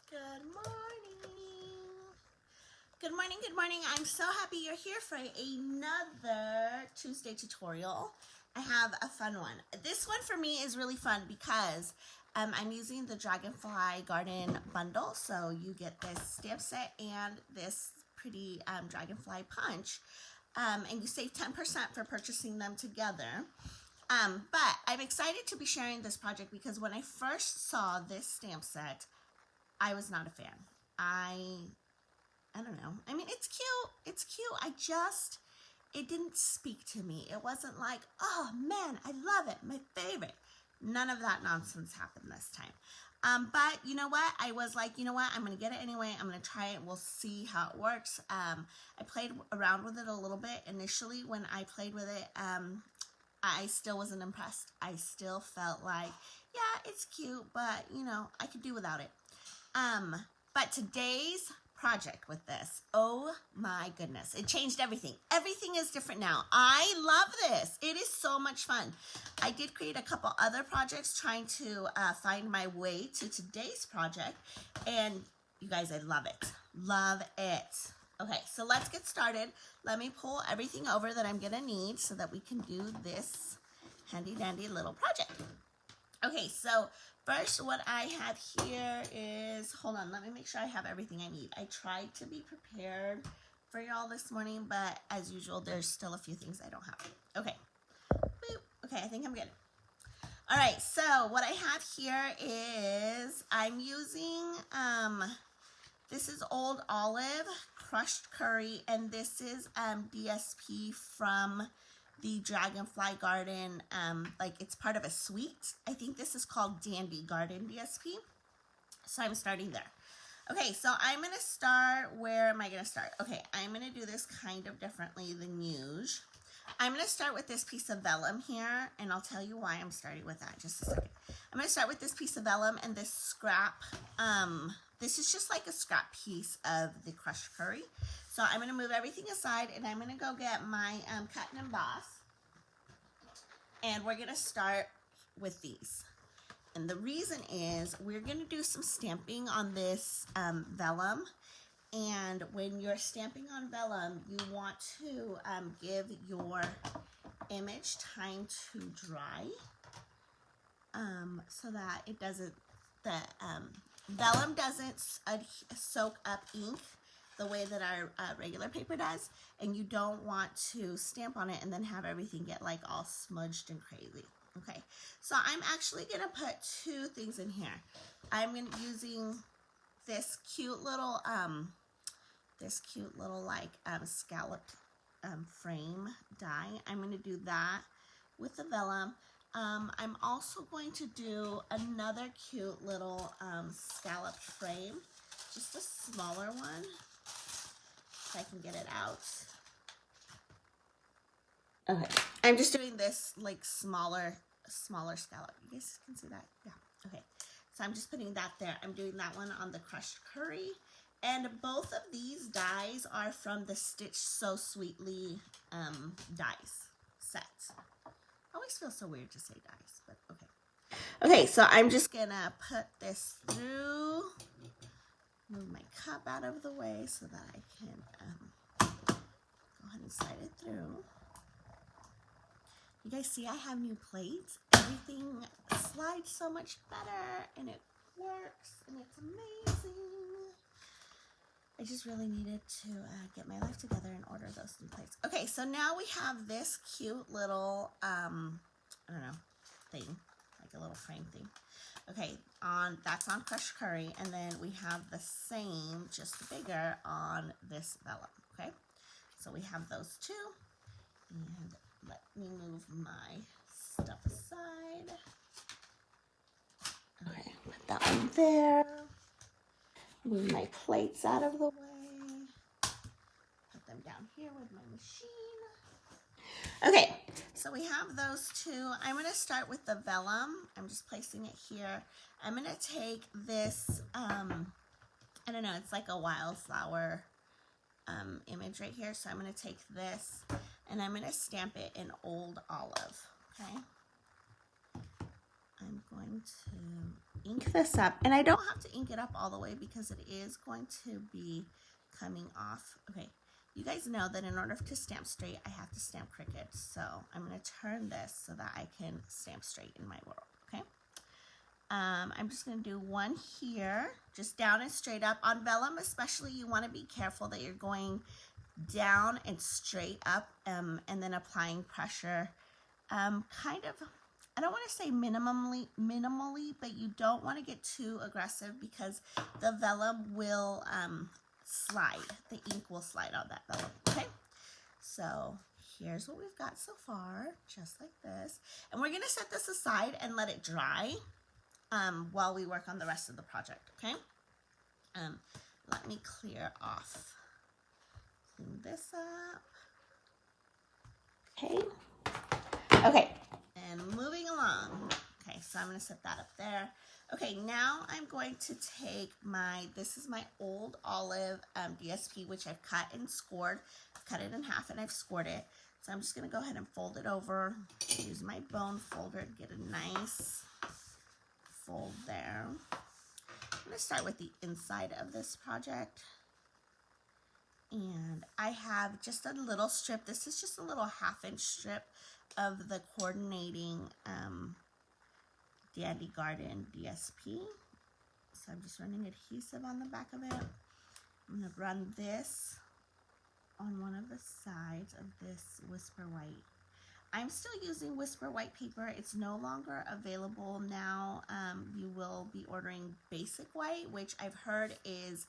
Good morning. Good morning, good morning. I'm so happy you're here for another Tuesday tutorial. I have a fun one. This one for me is really fun because I'm using the Dragonfly Garden bundle. So you get this stamp set and this pretty Dragonfly punch. And you save 10% for purchasing them together. But I'm excited to be sharing this project because when I first saw this stamp set, I was not a fan. I don't know. I mean, it's cute. It's cute. It didn't speak to me. It wasn't like, oh man, I love it. My favorite. None of that nonsense happened this time. But you know what? I was like, you know what? I'm going to get it anyway. I'm going to try it. We'll see how it works. I played around with it a little bit. Initially, when I played with it, I still wasn't impressed. I still felt like, yeah, it's cute, but you know, I could do without it. But today's project with this, oh my goodness, it changed everything. Everything is different now. I love this. It is so much fun. I did create a couple other projects trying to find my way to today's project, and you guys, I love it. Love it. Okay, so let's get started. Let me pull everything over that I'm gonna need so that we can do this handy dandy little project. Okay, so first what I have here is, hold on, let me make sure I have everything I need. I tried to be prepared for y'all this morning, but as usual, there's still a few things I don't have. Okay, boop. Okay, I think I'm good. All right, so what I have here is, I'm using, this is Old Olive crushed curry, and this is DSP from the Dragonfly Garden, like it's part of a suite. I think this is called Dandy Garden DSP. So I'm starting there. Okay, so I'm gonna start, where am I gonna start? Okay, I'm gonna do this kind of differently than usual. I'm gonna start with this piece of vellum here, and I'll tell you why I'm starting with that in just a second. I'm gonna start with this piece of vellum and this scrap. This is just like a scrap piece of the crushed curry. So I'm gonna move everything aside, and I'm gonna go get my cut and emboss. And we're gonna start with these. And the reason is we're gonna do some stamping on this vellum. And when you're stamping on vellum, you want to give your image time to dry so that it doesn't, vellum doesn't soak up ink the way that our regular paper does, and you don't want to stamp on it and then have everything get like all smudged and crazy. Okay, so I'm actually gonna put two things in here. I'm gonna using this cute little like scalloped frame die. I'm gonna do that with the vellum. I'm also going to do another cute little scalloped frame, just a smaller one, if I can get it out. Okay, I'm just doing this like smaller scallop. You guys can see that? Yeah, okay. So I'm just putting that there. I'm doing that one on the crushed curry. And both of these dies are from the Stitch So Sweetly dies set. I always feel so weird to say dies, but okay. Okay, so I'm just gonna put this through, move my cup out of the way so that I can go ahead and slide it through. You guys see I have new plates. Everything slides so much better, and it works, and it's amazing. I just really needed to get my life together and order those new plates. Okay, so now we have this cute little, I don't know, thing, like a little frame thing. Okay, that's on crushed curry, and then we have the same, just bigger, on this vellum, okay? So we have those two, and let me move my stuff aside. Okay, put that one there. Move my plates out of the way. Put them down here with my machine. Okay, so we have those two. I'm going to start with the vellum. I'm just placing it here. I'm going to take this, I don't know, it's like a wildflower image right here. So I'm going to take this and I'm going to stamp it in Old Olive, okay? I'm going to ink this up, and I don't have to ink it up all the way because it is going to be coming off. Okay, you guys know that in order to stamp straight, I have to stamp crooked. So I'm going to turn this so that I can stamp straight in my world, okay? I'm just going to do one here, just down and straight up. On vellum especially, you want to be careful that you're going down and straight up and then applying pressure kind of, I don't want to say minimally, but you don't want to get too aggressive because the vellum will slide. The ink will slide on that vellum, okay? So here's what we've got so far, just like this. And we're going to set this aside and let it dry while we work on the rest of the project, okay? Let me clean this up. Okay. Okay, and moving along. Okay, so I'm going to set that up there. Okay, now I'm going to take this is my old olive DSP, which I've cut and scored. I've cut it in half and I've scored it. So I'm just going to go ahead and fold it over. Use my bone folder to get a nice fold there. I'm going to start with the inside of this project. And I have just a little strip. This is just a little 1/2-inch strip of the coordinating Dandy Garden DSP. So I'm just running adhesive on the back of it. I'm going to run this on one of the sides of this Whisper White. I'm still using Whisper White paper. It's no longer available now. You will be ordering Basic White, which I've heard is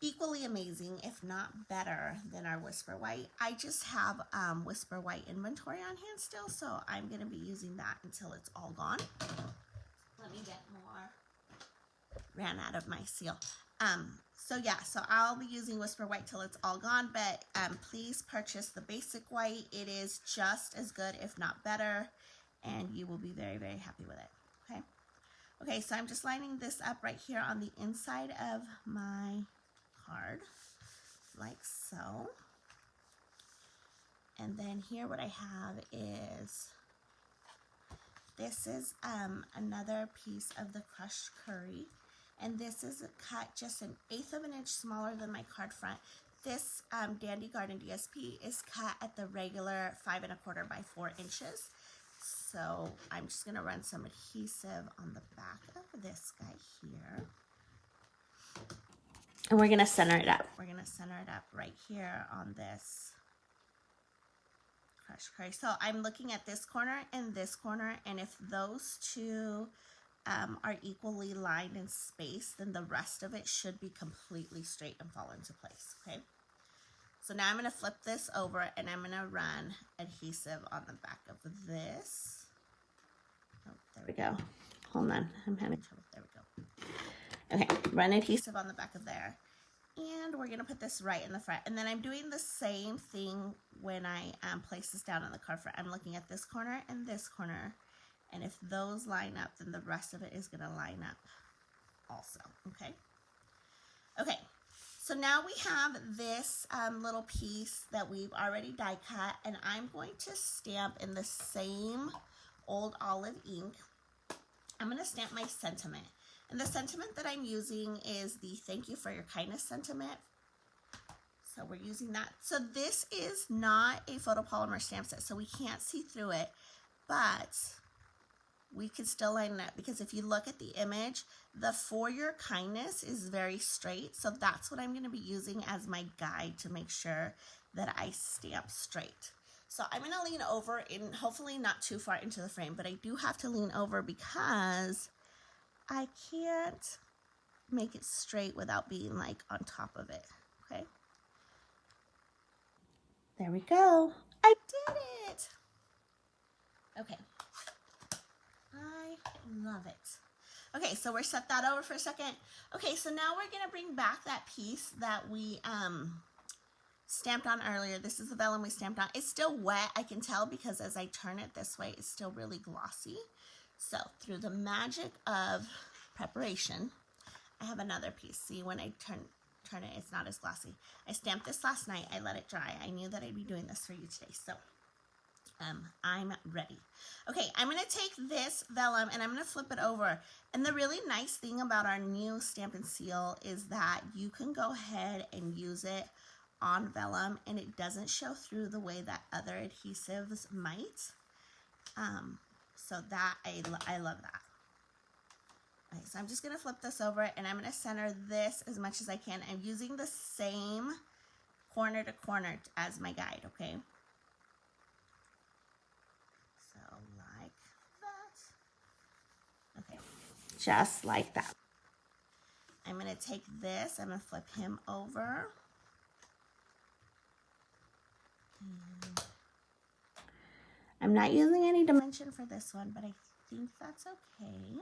equally amazing, if not better, than our Whisper White. I just have Whisper White inventory on hand still, so I'm going to be using that until it's all gone. Let me get more. Ran out of my seal. So yeah, so I'll be using Whisper White till it's all gone, but please purchase the Basic White. It is just as good, if not better, and you will be very, very happy with it, okay? Okay, so I'm just lining this up right here on the inside of my card, like so. And then here what I have is, this is another piece of the crushed curry. And this is cut just 1/8 of an inch smaller than my card front. This Dandy Garden DSP is cut at the regular 5 1/4 by 4 inches. So I'm just going to run some adhesive on the back of this guy here. And we're going to center it up. We're going to center it up right here on this crushed curry. So I'm looking at this corner and this corner, and if those two are equally lined and spaced, then the rest of it should be completely straight and fall into place, okay? So now I'm going to flip this over and I'm going to run adhesive on the back of this. Oh, there we go. Hold on, I'm having trouble. There we go. Okay, run adhesive on the back of there. And we're going to put this right in the front. And then I'm doing the same thing when I place this down on the card front. I'm looking at this corner and this corner. And if those line up, then the rest of it is going to line up also, okay? Okay, so now we have this little piece that we've already die cut, and I'm going to stamp in the same old olive ink. I'm going to stamp my sentiment. And the sentiment that I'm using is the Thank You for Your Kindness sentiment. So we're using that. So this is not a photopolymer stamp set, so we can't see through it, but we can still line it up, because if you look at the image, the For Your Kindness is very straight. So that's what I'm going to be using as my guide to make sure that I stamp straight. So I'm going to lean over, in hopefully not too far into the frame, but I do have to lean over because I can't make it straight without being like on top of it, okay? There we go. I did it. Okay. I love it. Okay, so we're set that over for a second. Okay, so now we're going to bring back that piece that we stamped on earlier. This is the vellum we stamped on. It's still wet, I can tell, because as I turn it this way, it's still really glossy. So through the magic of preparation, I have another piece. See, when I turn it, it's not as glossy. I stamped this last night. I let it dry. I knew that I'd be doing this for you today. So I'm ready. Okay, I'm going to take this vellum and I'm going to flip it over. And the really nice thing about our new Stamp and Seal is that you can go ahead and use it on vellum and it doesn't show through the way that other adhesives might. So that, I love that. Okay, so I'm just going to flip this over and I'm going to center this as much as I can. I'm using the same corner to corner as my guide, okay? So like that. Okay, just like that. I'm going to take this, I'm going to flip him over. And I'm not using any dimension for this one, but I think that's okay.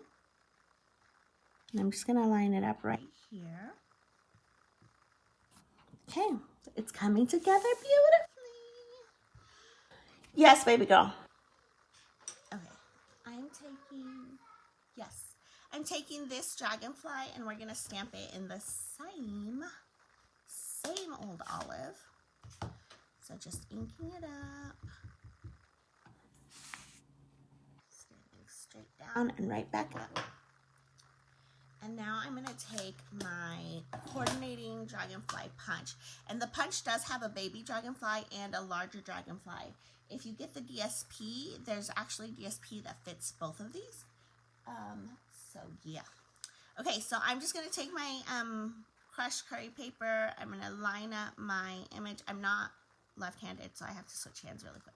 And I'm just going to line it up right here. Okay, it's coming together beautifully. Yes, baby girl. Okay, I'm taking this Dragonfly and we're going to stamp it in the same old olive. So just inking it up. Standing straight down and right back up. And now I'm going to take my coordinating Dragonfly punch. And the punch does have a baby Dragonfly and a larger Dragonfly. If you get the DSP, there's actually DSP that fits both of these. So yeah. Okay, so I'm just going to take my crushed curry paper. I'm going to line up my image. I'm not left-handed, so I have to switch hands really quick.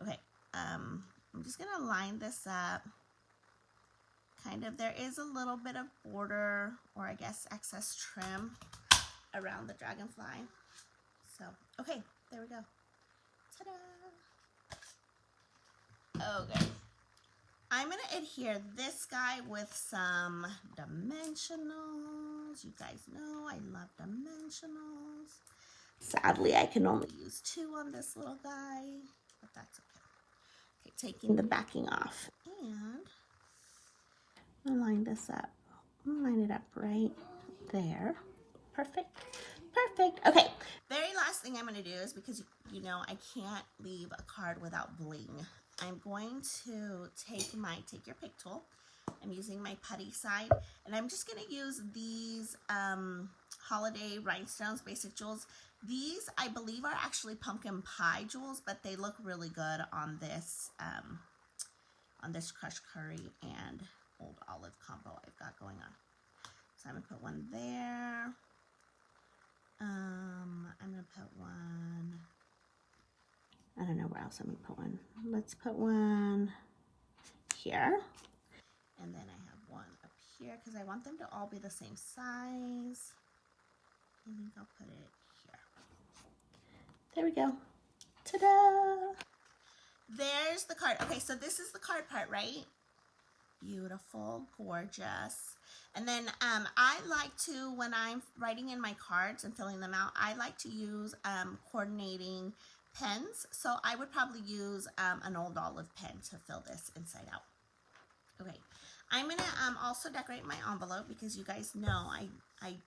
Okay, I'm just going to line this up. Kind of, there is a little bit of border, or I guess excess trim around the Dragonfly. So, okay, there we go. Ta-da! Okay. I'm going to adhere this guy with some dimensionals. You guys know I love dimensionals. Sadly, I can only use 2 on this little guy, but that's okay. Okay, taking the backing off. And I'll line this up. I'll line it up right there. Perfect. Perfect. Okay. Very last thing I'm going to do is, because you know I can't leave a card without bling. I'm going to take your pick tool. I'm using my putty side, and I'm just going to use these holiday rhinestones, basic jewels. These, I believe, are actually pumpkin pie jewels, but they look really good on this crushed curry and old olive combo I've got going on. So I'm going to put one there. I'm going to put one, I don't know where else I'm going to put one. Let's put one here. And then I have one up here because I want them to all be the same size. I think I'll put it here. There we go. Ta-da! There's the card. Okay, so this is the card part, right? Beautiful, gorgeous. And then I like to, when I'm writing in my cards and filling them out, I like to use coordinating pens. So I would probably use an old olive pen to fill this inside out. Okay, I'm going to also decorate my envelope because you guys know I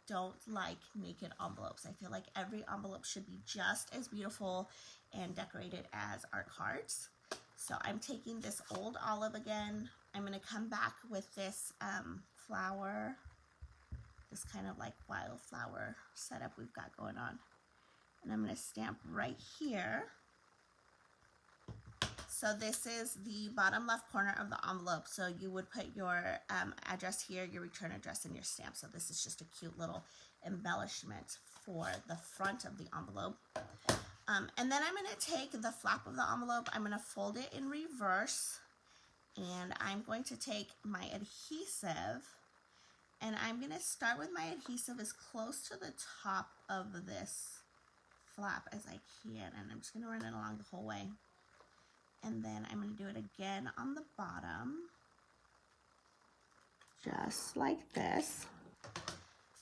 don't like naked envelopes. I feel like every envelope should be just as beautiful and decorated as our cards. So I'm taking this old olive again. I'm going to come back with this flower, this kind of like wildflower setup we've got going on. And I'm going to stamp right here. So this is the bottom left corner of the envelope. So you would put your address here, your return address, and your stamp. So this is just a cute little embellishment for the front of the envelope. And then I'm going to take the flap of the envelope, I'm going to fold it in reverse, and I'm going to take my adhesive, and I'm going to start with my adhesive as close to the top of this flap as I can, and I'm just going to run it along the whole way. And then I'm going to do it again on the bottom, just like this.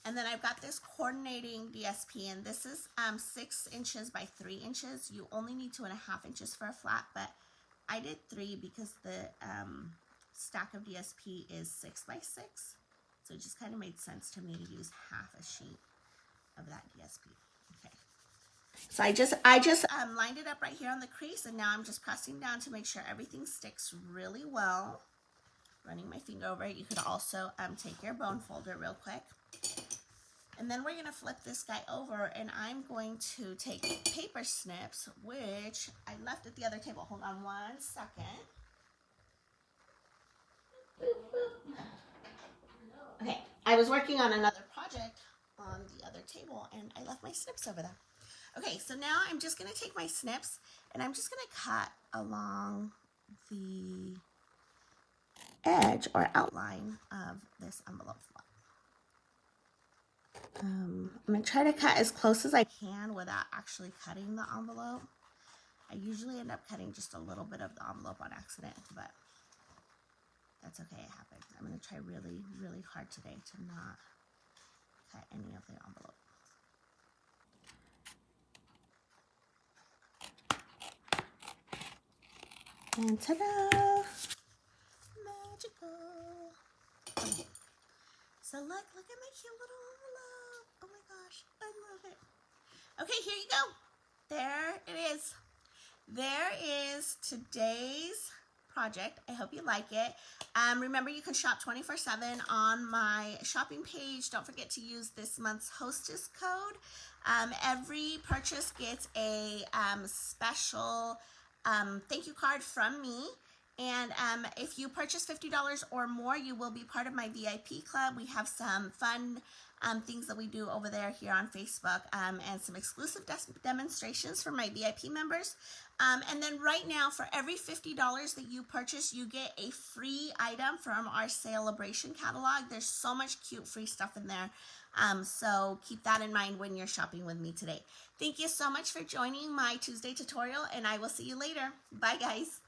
And then I've got this coordinating DSP, and this is 6 inches by 3 inches. You only need 2.5 inches for a flat, but I did 3 because the stack of DSP is 6 by 6. So it just kind of made sense to me to use half a sheet of that DSP. Okay. So I just lined it up right here on the crease, and now I'm just pressing down to make sure everything sticks really well. Running my finger over it. You could also take your bone folder real quick. And then we're going to flip this guy over, and I'm going to take paper snips, which I left at the other table. Hold on 1 second. Okay, I was working on another project on the other table, and I left my snips over there. Okay, so now I'm just going to take my snips, and I'm just going to cut along the edge or outline of this envelope flap. I'm going to try to cut as close as I can without actually cutting the envelope. I usually end up cutting just a little bit of the envelope on accident, but that's okay, it happens. I'm going to try really, really hard today to not cut any of the envelope. And ta-da! Magical! Okay. So look at my cute little envelope. Oh my gosh, I love it. Okay, here you go. There it is. There is today's project. I hope you like it. Remember, you can shop 24/7 on my shopping page. Don't forget to use this month's hostess code. Every purchase gets a special thank you card from me. And if you purchase $50 or more, you will be part of my VIP club. We have some fun things that we do over there here on Facebook, and some exclusive demonstrations for my VIP members. And then right now, for every $50 that you purchase, you get a free item from our Celebration catalog. There's so much cute free stuff in there. So keep that in mind when you're shopping with me today. Thank you so much for joining my Tuesday tutorial, and I will see you later. Bye, guys.